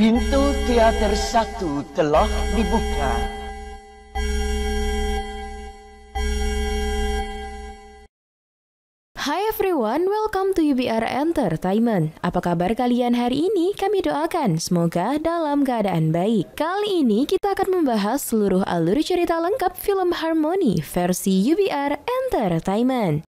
Pintu teater 1 telah dibuka. Hi everyone, welcome to UBR Entertainment. Apa kabar kalian hari ini? Kami doakan semoga dalam keadaan baik. Kali ini kita akan membahas seluruh alur cerita lengkap film Harmony versi UBR Entertainment.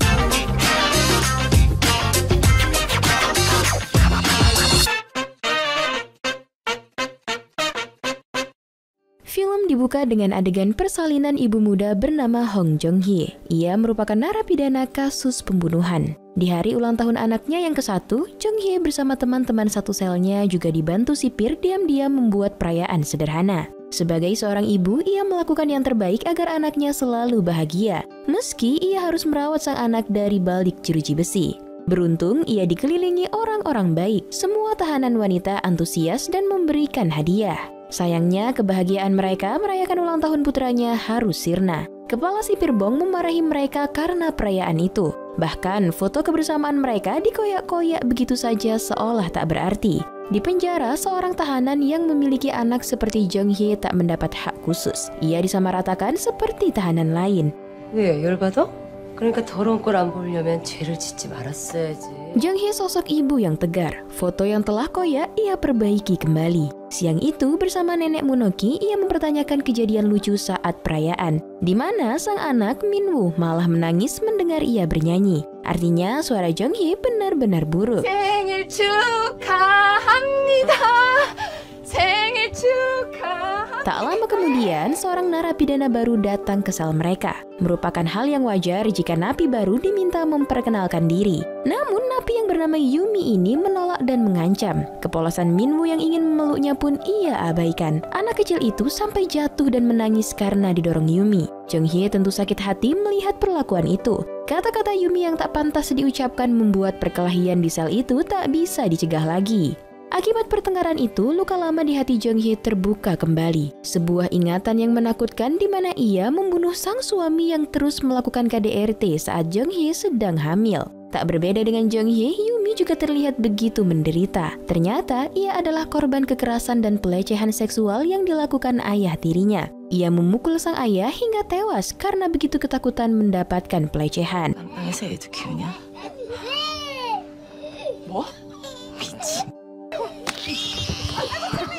Film dibuka dengan adegan persalinan ibu muda bernama Hong Jong-hye. Ia merupakan narapidana kasus pembunuhan. Di hari ulang tahun anaknya yang ke-1, Jong-hye bersama teman-teman satu selnya juga dibantu sipir diam-diam membuat perayaan sederhana. Sebagai seorang ibu, ia melakukan yang terbaik agar anaknya selalu bahagia, meski ia harus merawat sang anak dari balik jeruji besi. Beruntung, ia dikelilingi orang-orang baik. Semua tahanan wanita antusias dan memberikan hadiah. Sayangnya, kebahagiaan mereka merayakan ulang tahun putranya harus sirna. Kepala sipir Bong memarahi mereka karena perayaan itu. Bahkan, foto kebersamaan mereka dikoyak-koyak begitu saja seolah tak berarti. Di penjara, seorang tahanan yang memiliki anak seperti Jong-hye tak mendapat hak khusus. Ia disamaratakan seperti tahanan lain. 왜 열받아? 그러니까 더러운 꼴 안 보려면 죄를 짓지 말았어야지. Jong-hye sosok ibu yang tegar. Foto yang telah koyak ia perbaiki kembali. Siang itu bersama nenek Munoki ia mempertanyakan kejadian lucu saat perayaan, di mana sang anak Minwoo malah menangis mendengar ia bernyanyi. Artinya suara Jong-hye benar-benar buruk. 생일 축하합니다. 생일 축하합니다. Tak lama kemudian, seorang narapidana baru datang ke sel mereka. Merupakan hal yang wajar jika napi baru diminta memperkenalkan diri. Namun, napi yang bernama Yumi ini menolak dan mengancam. Kepolosan Minwoo yang ingin memeluknya pun ia abaikan. Anak kecil itu sampai jatuh dan menangis karena didorong Yumi. Jong-hye tentu sakit hati melihat perlakuan itu. Kata-kata Yumi yang tak pantas diucapkan membuat perkelahian di sel itu tak bisa dicegah lagi. Akibat pertengkaran itu, luka lama di hati Jong-hye terbuka kembali. Sebuah ingatan yang menakutkan di mana ia membunuh sang suami yang terus melakukan KDRT saat Jong-hye sedang hamil. Tak berbeda dengan Jong-hye, Yumi juga terlihat begitu menderita. Ternyata, ia adalah korban kekerasan dan pelecehan seksual yang dilakukan ayah tirinya. Ia memukul sang ayah hingga tewas karena begitu ketakutan mendapatkan pelecehan. 안방에서 애도 키우냐? 뭐? 미친.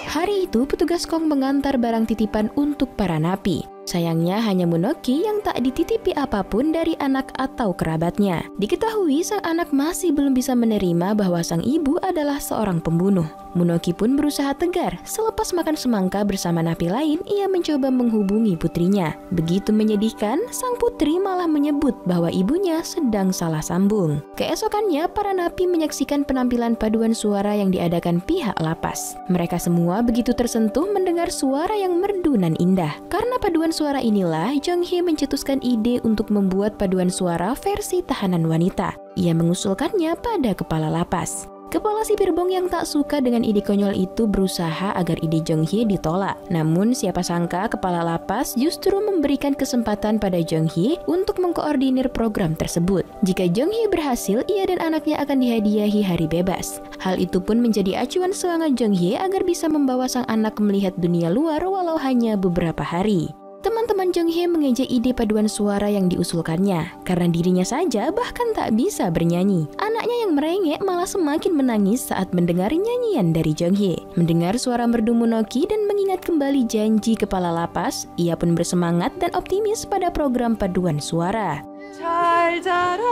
Hari itu, petugas Kong mengantar barang titipan untuk para napi. Sayangnya hanya Munoki yang tak dititipi apapun dari anak atau kerabatnya. Diketahui sang anak masih belum bisa menerima bahwa sang ibu adalah seorang pembunuh. Munoki pun berusaha tegar. Selepas makan semangka bersama napi lain, ia mencoba menghubungi putrinya. Begitu menyedihkan, sang putri malah menyebut bahwa ibunya sedang salah sambung. Keesokannya, para napi menyaksikan penampilan paduan suara yang diadakan pihak lapas. Mereka semua begitu tersentuh mendengar suara yang merdu nan indah. Karena paduan suara inilah, Jong-hye mencetuskan ide untuk membuat paduan suara versi tahanan wanita. Ia mengusulkannya pada kepala lapas. Kepala sipir Bong yang tak suka dengan ide konyol itu berusaha agar ide Jong-hye ditolak. Namun siapa sangka kepala lapas justru memberikan kesempatan pada Jong-hye untuk mengkoordinir program tersebut. Jika Jong-hye berhasil, ia dan anaknya akan dihadiahi hari bebas. Hal itu pun menjadi acuan semangat Jong-hye agar bisa membawa sang anak melihat dunia luar walau hanya beberapa hari. Teman-teman Jong-hye mengejek ide paduan suara yang diusulkannya, karena dirinya saja bahkan tak bisa bernyanyi. Anaknya yang merengek malah semakin menangis saat mendengar nyanyian dari Jong-hye. Mendengar suara merdu Munoki dan mengingat kembali janji kepala lapas, ia pun bersemangat dan optimis pada program paduan suara. 잘 자라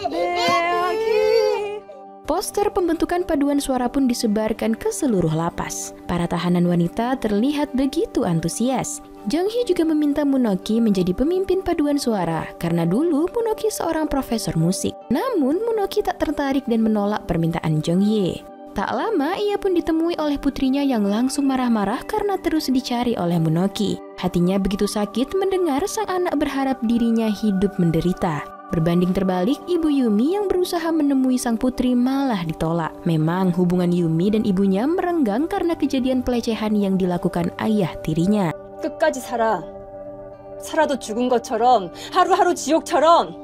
내 아기. Poster pembentukan paduan suara pun disebarkan ke seluruh lapas. Para tahanan wanita terlihat begitu antusias. Jong-hye juga meminta Munoki menjadi pemimpin paduan suara, karena dulu Munoki seorang profesor musik. Namun Munoki tak tertarik dan menolak permintaan Jong-hye. Tak lama ia pun ditemui oleh putrinya yang langsung marah-marah karena terus dicari oleh Munoki. Hatinya begitu sakit mendengar sang anak berharap dirinya hidup menderita. Berbanding terbalik, ibu Yumi yang berusaha menemui sang putri malah ditolak. Memang hubungan Yumi dan ibunya merenggang karena kejadian pelecehan yang dilakukan ayah tirinya. 끝까지 살아. 살아도 죽은 것처럼 하루하루 지옥처럼.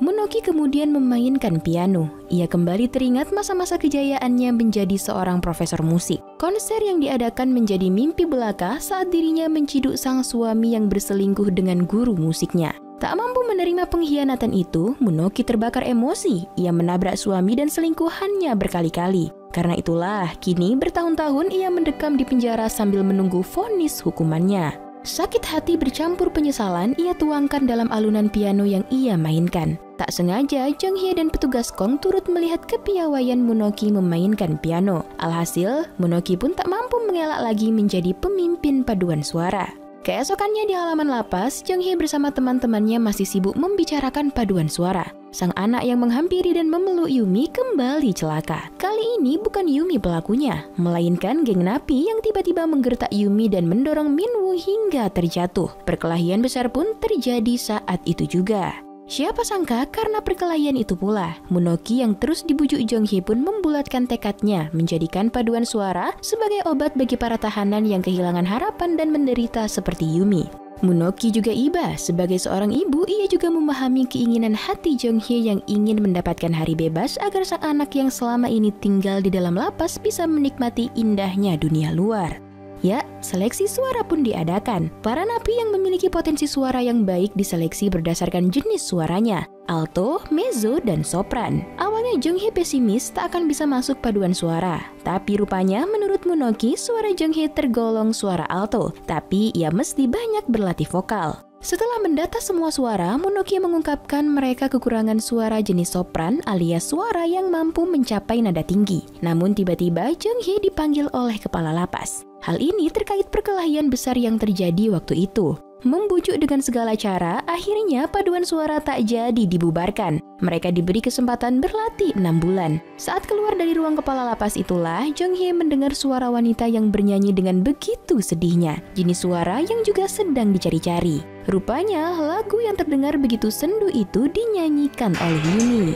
Munoki kemudian memainkan piano. Ia kembali teringat masa-masa kejayaannya menjadi seorang profesor musik. Konser yang diadakan menjadi mimpi belaka saat dirinya menciduk sang suami yang berselingkuh dengan guru musiknya. Tak mampu menerima pengkhianatan itu, Munoki terbakar emosi. Ia menabrak suami dan selingkuhannya berkali-kali. Karena itulah, kini bertahun-tahun ia mendekam di penjara sambil menunggu vonis hukumannya. Sakit hati bercampur penyesalan ia tuangkan dalam alunan piano yang ia mainkan. Tak sengaja, Jung Hye dan petugas Kong turut melihat kepiawaian Munoki memainkan piano. Alhasil, Munoki pun tak mampu mengelak lagi menjadi pemimpin paduan suara. Keesokannya di halaman lapas, Jung Hye bersama teman-temannya masih sibuk membicarakan paduan suara. Sang anak yang menghampiri dan memeluk Yumi kembali celaka. Kali ini bukan Yumi pelakunya, melainkan geng napi yang tiba-tiba menggertak Yumi dan mendorong Minwoo hingga terjatuh. Perkelahian besar pun terjadi saat itu juga. Siapa sangka karena perkelahian itu pula, Munoki yang terus dibujuk Jung Hye pun membulatkan tekadnya menjadikan paduan suara sebagai obat bagi para tahanan yang kehilangan harapan dan menderita seperti Yumi. Munoki juga iba, sebagai seorang ibu ia juga memahami keinginan hati Jung Hye yang ingin mendapatkan hari bebas agar sang anak yang selama ini tinggal di dalam lapas bisa menikmati indahnya dunia luar. Ya, seleksi suara pun diadakan. Para napi yang memiliki potensi suara yang baik diseleksi berdasarkan jenis suaranya, alto, mezzo, dan sopran. Awalnya Jung Hye pesimis tak akan bisa masuk paduan suara. Tapi rupanya menurut Munoki, suara Jung Hye tergolong suara alto, tapi ia mesti banyak berlatih vokal. Setelah mendata semua suara, Munoki mengungkapkan mereka kekurangan suara jenis sopran alias suara yang mampu mencapai nada tinggi. Namun tiba-tiba Jung Hye dipanggil oleh kepala lapas. Hal ini terkait perkelahian besar yang terjadi waktu itu. Membujuk dengan segala cara, akhirnya paduan suara tak jadi dibubarkan. Mereka diberi kesempatan berlatih 6 bulan. Saat keluar dari ruang kepala lapas itulah, Jung Hye mendengar suara wanita yang bernyanyi dengan begitu sedihnya. Jenis suara yang juga sedang dicari-cari. Rupanya, lagu yang terdengar begitu sendu itu dinyanyikan oleh Yumi.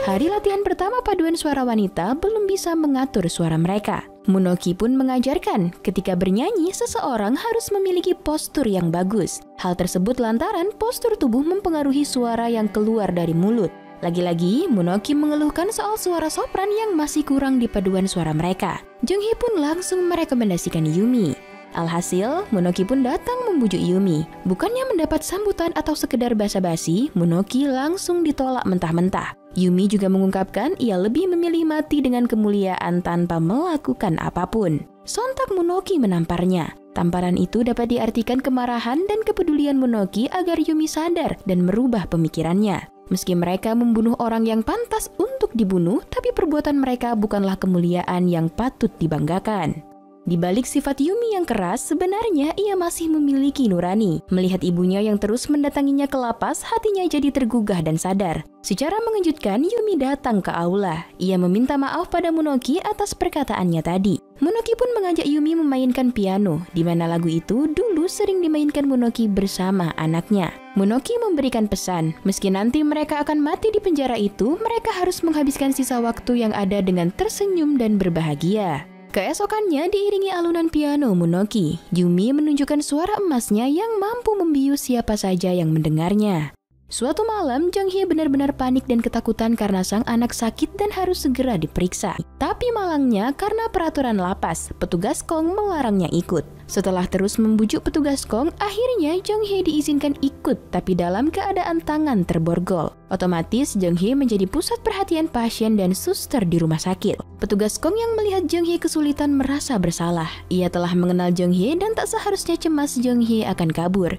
Hari latihan pertama paduan suara wanita belum bisa mengatur suara mereka. Munoki pun mengajarkan, ketika bernyanyi seseorang harus memiliki postur yang bagus. Hal tersebut lantaran postur tubuh mempengaruhi suara yang keluar dari mulut. Lagi-lagi, Munoki mengeluhkan soal suara sopran yang masih kurang di paduan suara mereka. Jung Hye pun langsung merekomendasikan Yumi. Alhasil, Munoki pun datang membujuk Yumi. Bukannya mendapat sambutan atau sekedar basa-basi, Munoki langsung ditolak mentah-mentah. Yumi juga mengungkapkan ia lebih memilih mati dengan kemuliaan tanpa melakukan apapun. Sontak Munoki menamparnya. Tamparan itu dapat diartikan kemarahan dan kepedulian Munoki agar Yumi sadar dan merubah pemikirannya. Meski mereka membunuh orang yang pantas untuk dibunuh, tapi perbuatan mereka bukanlah kemuliaan yang patut dibanggakan. Di balik sifat Yumi yang keras, sebenarnya ia masih memiliki nurani. Melihat ibunya yang terus mendatanginya ke lapas, hatinya jadi tergugah dan sadar. Secara mengejutkan, Yumi datang ke aula. Ia meminta maaf pada Munoki atas perkataannya tadi. Munoki pun mengajak Yumi memainkan piano, di mana lagu itu dulu sering dimainkan Munoki bersama anaknya. Munoki memberikan pesan, meski nanti mereka akan mati di penjara itu, mereka harus menghabiskan sisa waktu yang ada dengan tersenyum dan berbahagia. Keesokannya diiringi alunan piano Munoki, Yumi menunjukkan suara emasnya yang mampu membius siapa saja yang mendengarnya. Suatu malam, Jung Hye benar-benar panik dan ketakutan karena sang anak sakit dan harus segera diperiksa. Tapi malangnya, karena peraturan lapas, petugas Kong melarangnya ikut. Setelah terus membujuk petugas Kong, akhirnya Jung Hye diizinkan ikut, tapi dalam keadaan tangan terborgol. Otomatis, Jung Hye menjadi pusat perhatian pasien dan suster di rumah sakit. Petugas Kong yang melihat Jung Hye kesulitan merasa bersalah. Ia telah mengenal Jung Hye dan tak seharusnya cemas Jung Hye akan kabur.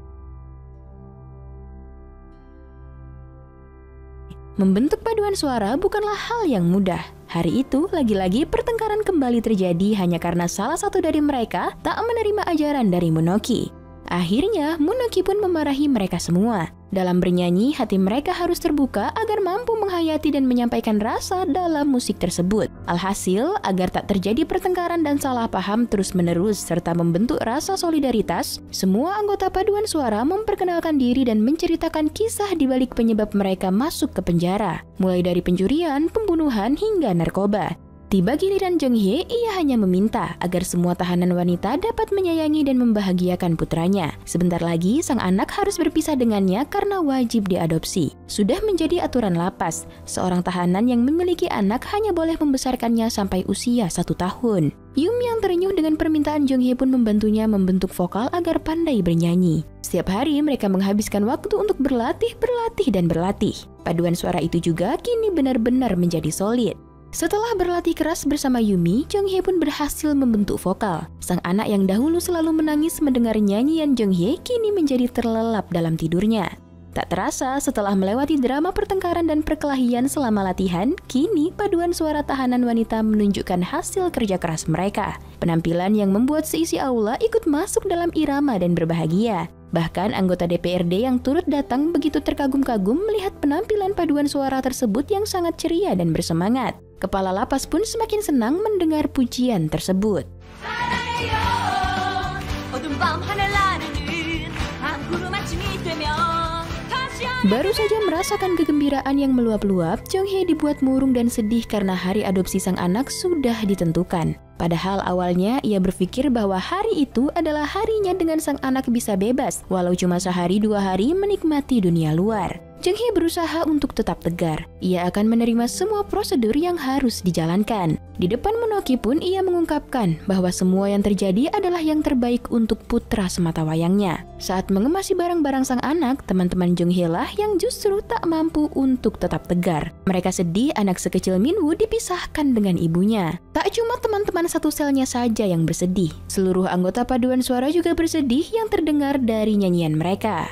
Membentuk paduan suara bukanlah hal yang mudah. Hari itu, lagi-lagi pertengkaran kembali terjadi hanya karena salah satu dari mereka tak menerima ajaran dari Munoki. Akhirnya, Munoki pun memarahi mereka semua. Dalam bernyanyi, hati mereka harus terbuka agar mampu menghayati dan menyampaikan rasa dalam musik tersebut. Alhasil, agar tak terjadi pertengkaran dan salah paham terus-menerus serta membentuk rasa solidaritas, semua anggota paduan suara memperkenalkan diri dan menceritakan kisah di balik penyebab mereka masuk ke penjara, mulai dari pencurian, pembunuhan, hingga narkoba. Tiba giliran Jong Hye, ia hanya meminta agar semua tahanan wanita dapat menyayangi dan membahagiakan putranya. Sebentar lagi, sang anak harus berpisah dengannya karena wajib diadopsi. Sudah menjadi aturan lapas, seorang tahanan yang memiliki anak hanya boleh membesarkannya sampai usia 1 tahun. Yumi yang terenyuh dengan permintaan Jong Hye pun membantunya membentuk vokal agar pandai bernyanyi. Setiap hari mereka menghabiskan waktu untuk berlatih, dan berlatih. Paduan suara itu juga kini benar-benar menjadi solid. Setelah berlatih keras bersama Yumi, Jong Hye pun berhasil membentuk vokal. Sang anak yang dahulu selalu menangis mendengar nyanyian Jong Hye kini menjadi terlelap dalam tidurnya. Tak terasa, setelah melewati drama pertengkaran dan perkelahian selama latihan, kini paduan suara tahanan wanita menunjukkan hasil kerja keras mereka. Penampilan yang membuat seisi aula ikut masuk dalam irama dan berbahagia. Bahkan anggota DPRD yang turut datang begitu terkagum-kagum melihat penampilan paduan suara tersebut yang sangat ceria dan bersemangat. Kepala lapas pun semakin senang mendengar pujian tersebut. Baru saja merasakan kegembiraan yang meluap-luap, Jong Hye dibuat murung dan sedih karena hari adopsi sang anak sudah ditentukan. Padahal awalnya ia berpikir bahwa hari itu adalah harinya dengan sang anak bisa bebas, walau cuma sehari 2 hari menikmati dunia luar. Jong Hye berusaha untuk tetap tegar. Ia akan menerima semua prosedur yang harus dijalankan. Di depan Monoki pun ia mengungkapkan bahwa semua yang terjadi adalah yang terbaik untuk putra semata wayangnya. Saat mengemasi barang-barang sang anak, teman-teman Jong Hye lah yang justru tak mampu untuk tetap tegar. Mereka sedih anak sekecil Minwoo dipisahkan dengan ibunya. Tak cuma teman-teman satu selnya saja yang bersedih. Seluruh anggota paduan suara juga bersedih yang terdengar dari nyanyian mereka.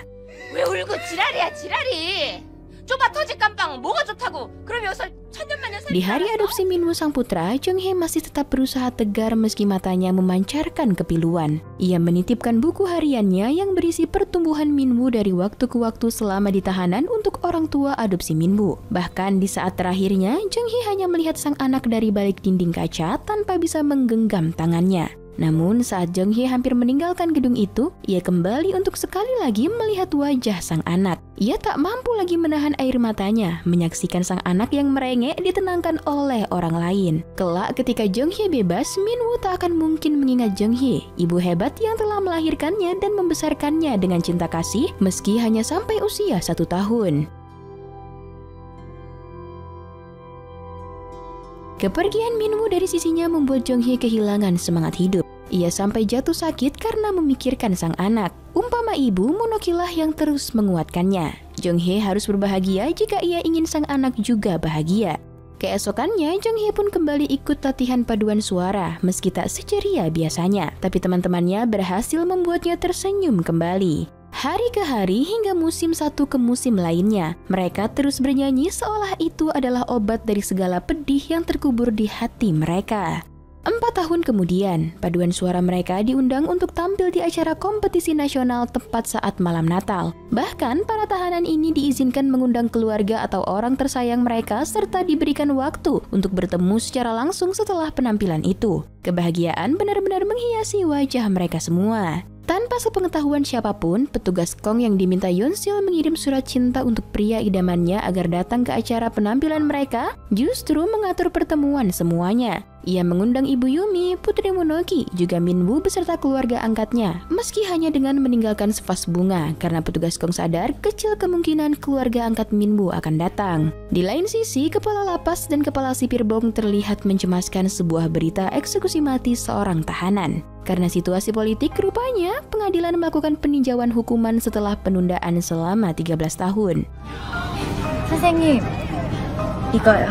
왜 울고 지랄이야 지랄이 좁아 터질 깜빵 뭐가 좋다고 그럼 여기서 천년만년 Di hari adopsi Minwoo sang putra, Jong Hye masih tetap berusaha tegar meski matanya memancarkan kepiluan. Ia menitipkan buku hariannya yang berisi pertumbuhan Minwoo dari waktu ke waktu selama di tahanan untuk orang tua adopsi Minwoo. Bahkan di saat terakhirnya, Jong Hye hanya melihat sang anak dari balik dinding kaca tanpa bisa menggenggam tangannya. Namun saat Jong Hye hampir meninggalkan gedung itu, ia kembali untuk sekali lagi melihat wajah sang anak. Ia tak mampu lagi menahan air matanya, menyaksikan sang anak yang merengek ditenangkan oleh orang lain. Kelak ketika Jong Hye bebas, Minwoo tak akan mungkin mengingat Jong Hye, ibu hebat yang telah melahirkannya dan membesarkannya dengan cinta kasih meski hanya sampai usia 1 tahun. Kepergian Minwoo dari sisinya membuat Jong Hye kehilangan semangat hidup. Ia sampai jatuh sakit karena memikirkan sang anak. Umpama ibu, Monoki lah yang terus menguatkannya. Jong Hye harus berbahagia jika ia ingin sang anak juga bahagia. Keesokannya, Jong Hye pun kembali ikut latihan paduan suara meski tak seceria biasanya. Tapi teman-temannya berhasil membuatnya tersenyum kembali. Hari ke hari hingga musim satu ke musim lainnya, mereka terus bernyanyi seolah itu adalah obat dari segala pedih yang terkubur di hati mereka. 4 tahun kemudian, paduan suara mereka diundang untuk tampil di acara kompetisi nasional tepat saat malam Natal. Bahkan, para tahanan ini diizinkan mengundang keluarga atau orang tersayang mereka serta diberikan waktu untuk bertemu secara langsung setelah penampilan itu. Kebahagiaan benar-benar menghiasi wajah mereka semua. Tanpa sepengetahuan siapapun, petugas Kong yang diminta Yeonsil mengirim surat cinta untuk pria idamannya agar datang ke acara penampilan mereka, justru mengatur pertemuan semuanya. Ia mengundang Ibu Yumi, Putri Monoki, juga Minwoo beserta keluarga angkatnya, meski hanya dengan meninggalkan sevas bunga, karena petugas Kong sadar kecil kemungkinan keluarga angkat Minwoo akan datang. Di lain sisi, kepala lapas dan kepala sipir Bong terlihat mencemaskan sebuah berita eksekusi mati seorang tahanan. Karena situasi politik, rupanya pengadilan melakukan peninjauan hukuman setelah penundaan selama 13 tahun. 선생님, 이거요.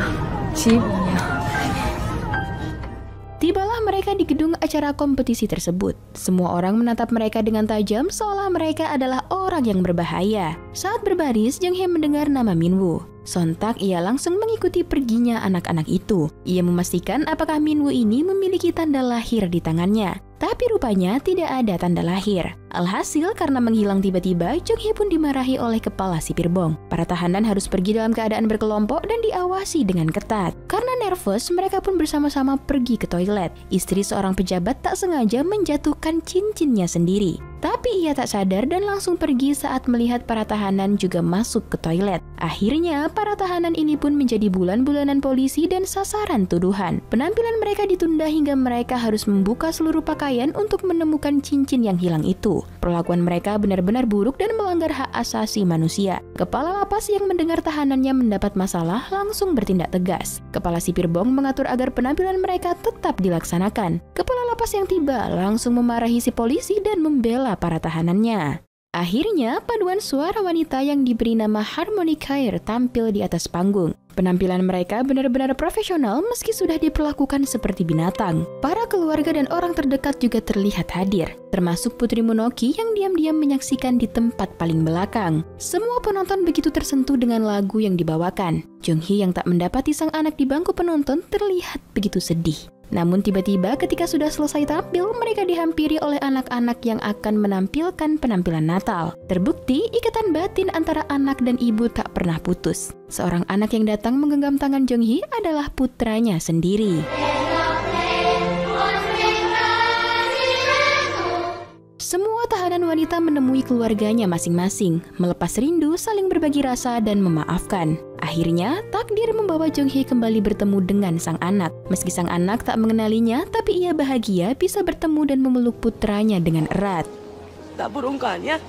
주의봉이요. Tibalah mereka di gedung acara kompetisi tersebut. Semua orang menatap mereka dengan tajam seolah mereka adalah orang yang berbahaya. Saat berbaris, Jong Hye mendengar nama Minwoo. Sontak ia langsung mengikuti perginya anak-anak itu. Ia memastikan apakah Minwoo ini memiliki tanda lahir di tangannya. Tapi rupanya tidak ada tanda lahir. Alhasil, karena menghilang tiba-tiba, Jung Hee pun dimarahi oleh kepala sipir Bong. Para tahanan harus pergi dalam keadaan berkelompok dan diawasi dengan ketat. Karena nervous, mereka pun bersama-sama pergi ke toilet. Istri seorang pejabat tak sengaja menjatuhkan cincinnya sendiri. Tapi ia tak sadar dan langsung pergi saat melihat para tahanan juga masuk ke toilet. Akhirnya, para tahanan ini pun menjadi bulan-bulanan polisi dan sasaran tuduhan. Penampilan mereka ditunda hingga mereka harus membuka seluruh pakaian untuk menemukan cincin yang hilang itu. Perlakuan mereka benar-benar buruk dan melanggar hak asasi manusia. Kepala lapas yang mendengar tahanannya mendapat masalah langsung bertindak tegas. Kepala sipir Bong mengatur agar penampilan mereka tetap dilaksanakan. Kepala lapas yang tiba langsung memarahi si polisi dan membela para tahanannya. Akhirnya, paduan suara wanita yang diberi nama Harmony Choir tampil di atas panggung. Penampilan mereka benar-benar profesional meski sudah diperlakukan seperti binatang. Para keluarga dan orang terdekat juga terlihat hadir, termasuk Putri Monoki yang diam-diam menyaksikan di tempat paling belakang. Semua penonton begitu tersentuh dengan lagu yang dibawakan. Jung Hee yang tak mendapati sang anak di bangku penonton terlihat begitu sedih. Namun tiba-tiba ketika sudah selesai tampil, mereka dihampiri oleh anak-anak yang akan menampilkan penampilan Natal. Terbukti ikatan batin antara anak dan ibu tak pernah putus. Seorang anak yang datang menggenggam tangan Jung Hee adalah putranya sendiri. Semua tahanan wanita menemui keluarganya masing-masing, melepas rindu, saling berbagi rasa, dan memaafkan. Akhirnya, takdir membawa Jung Hee kembali bertemu dengan sang anak. Meski sang anak tak mengenalinya, tapi ia bahagia bisa bertemu dan memeluk putranya dengan erat. 나 보러 온 거 아니야?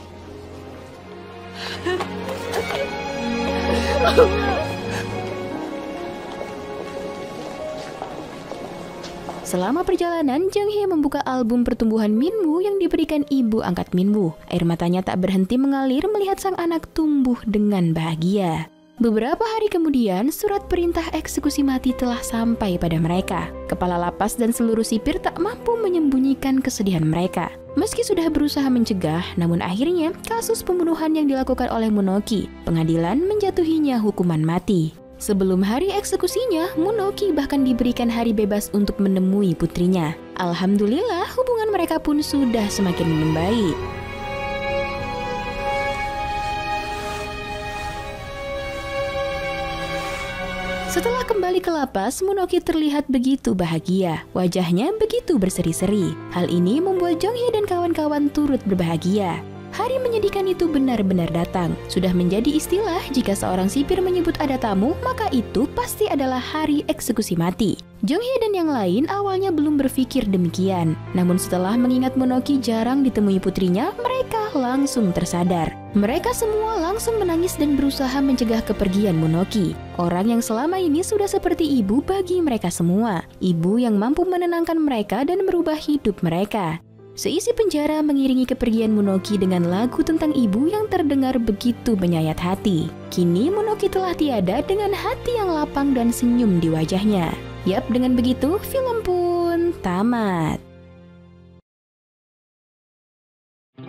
Selama perjalanan, Jung Hee membuka album pertumbuhan Minwoo yang diberikan ibu angkat Minwoo. Air matanya tak berhenti mengalir melihat sang anak tumbuh dengan bahagia. Beberapa hari kemudian, surat perintah eksekusi mati telah sampai pada mereka. Kepala lapas dan seluruh sipir tak mampu menyembunyikan kesedihan mereka. Meski sudah berusaha mencegah, namun akhirnya kasus pembunuhan yang dilakukan oleh Monoki, pengadilan menjatuhinya hukuman mati. Sebelum hari eksekusinya, Monoki bahkan diberikan hari bebas untuk menemui putrinya. Alhamdulillah, hubungan mereka pun sudah semakin membaik. Setelah kembali ke lapas, Monoki terlihat begitu bahagia. Wajahnya begitu berseri-seri. Hal ini membuat Jung Hee dan kawan-kawan turut berbahagia. Hari menyedihkan itu benar-benar datang. Sudah menjadi istilah jika seorang sipir menyebut ada tamu, maka itu pasti adalah hari eksekusi mati. Jung Hee dan yang lain awalnya belum berpikir demikian. Namun setelah mengingat Monoki jarang ditemui putrinya, mereka langsung tersadar. Mereka semua langsung menangis dan berusaha mencegah kepergian Monoki. Orang yang selama ini sudah seperti ibu bagi mereka semua. Ibu yang mampu menenangkan mereka dan merubah hidup mereka. Seisi penjara mengiringi kepergian Monoki dengan lagu tentang ibu yang terdengar begitu menyayat hati. Kini Monoki telah tiada dengan hati yang lapang dan senyum di wajahnya. Yap, dengan begitu film pun tamat.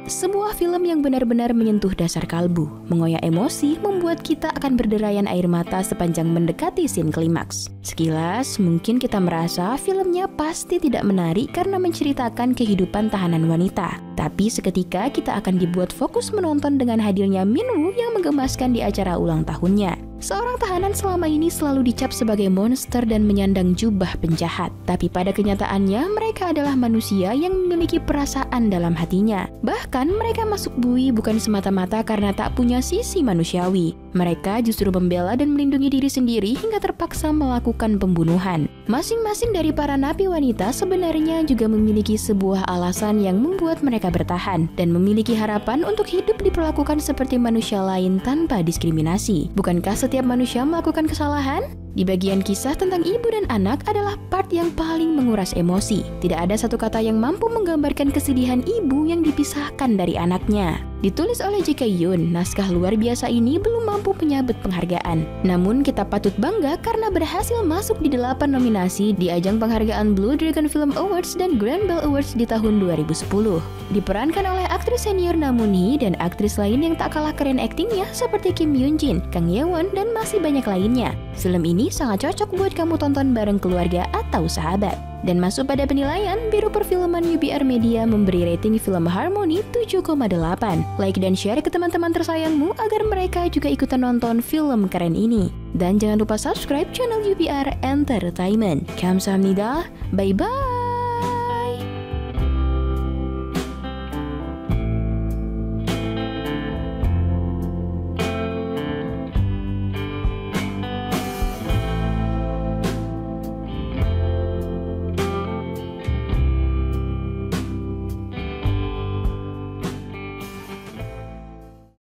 Sebuah film yang benar-benar menyentuh dasar kalbu, mengoyak emosi, membuat kita akan berderayan air mata sepanjang mendekati scene klimaks. Sekilas, mungkin kita merasa filmnya pasti tidak menarik karena menceritakan kehidupan tahanan wanita. Tapi seketika kita akan dibuat fokus menonton dengan hadirnya Minwoo yang menggemaskan di acara ulang tahunnya. Seorang tahanan selama ini selalu dicap sebagai monster dan menyandang jubah penjahat. Tapi pada kenyataannya, mereka adalah manusia yang memiliki perasaan dalam hatinya. Bahkan mereka masuk bui bukan semata-mata karena tak punya sisi manusiawi. Mereka justru membela dan melindungi diri sendiri hingga terpaksa melakukan pembunuhan. Masing-masing dari para napi wanita sebenarnya juga memiliki sebuah alasan yang membuat mereka bertahan dan memiliki harapan untuk hidup diperlakukan seperti manusia lain tanpa diskriminasi. Bukankah setiap manusia melakukan kesalahan? Di bagian kisah tentang ibu dan anak adalah part yang paling menguras emosi. Tidak ada satu kata yang mampu menggambarkan kesedihan ibu yang dipisahkan dari anaknya. Ditulis oleh J.K. Yoon, naskah luar biasa ini belum mampu menyabet penghargaan. Namun kita patut bangga karena berhasil masuk di 8 nominasi di ajang penghargaan Blue Dragon Film Awards dan Grand Bell Awards di tahun 2010. Diperankan oleh aktris senior Namun Hee dan aktris lain yang tak kalah keren aktingnya seperti Kim Yoon Jin, Kang Ye Won, dan masih banyak lainnya. Film ini sangat cocok buat kamu tonton bareng keluarga atau sahabat. Dan masuk pada penilaian, Biro Perfilman UBR Media memberi rating film Harmony 7,8. Like dan share ke teman-teman tersayangmu agar mereka juga ikutan nonton film keren ini. Dan jangan lupa subscribe channel UBR Entertainment. Kamsahamnida, bye-bye!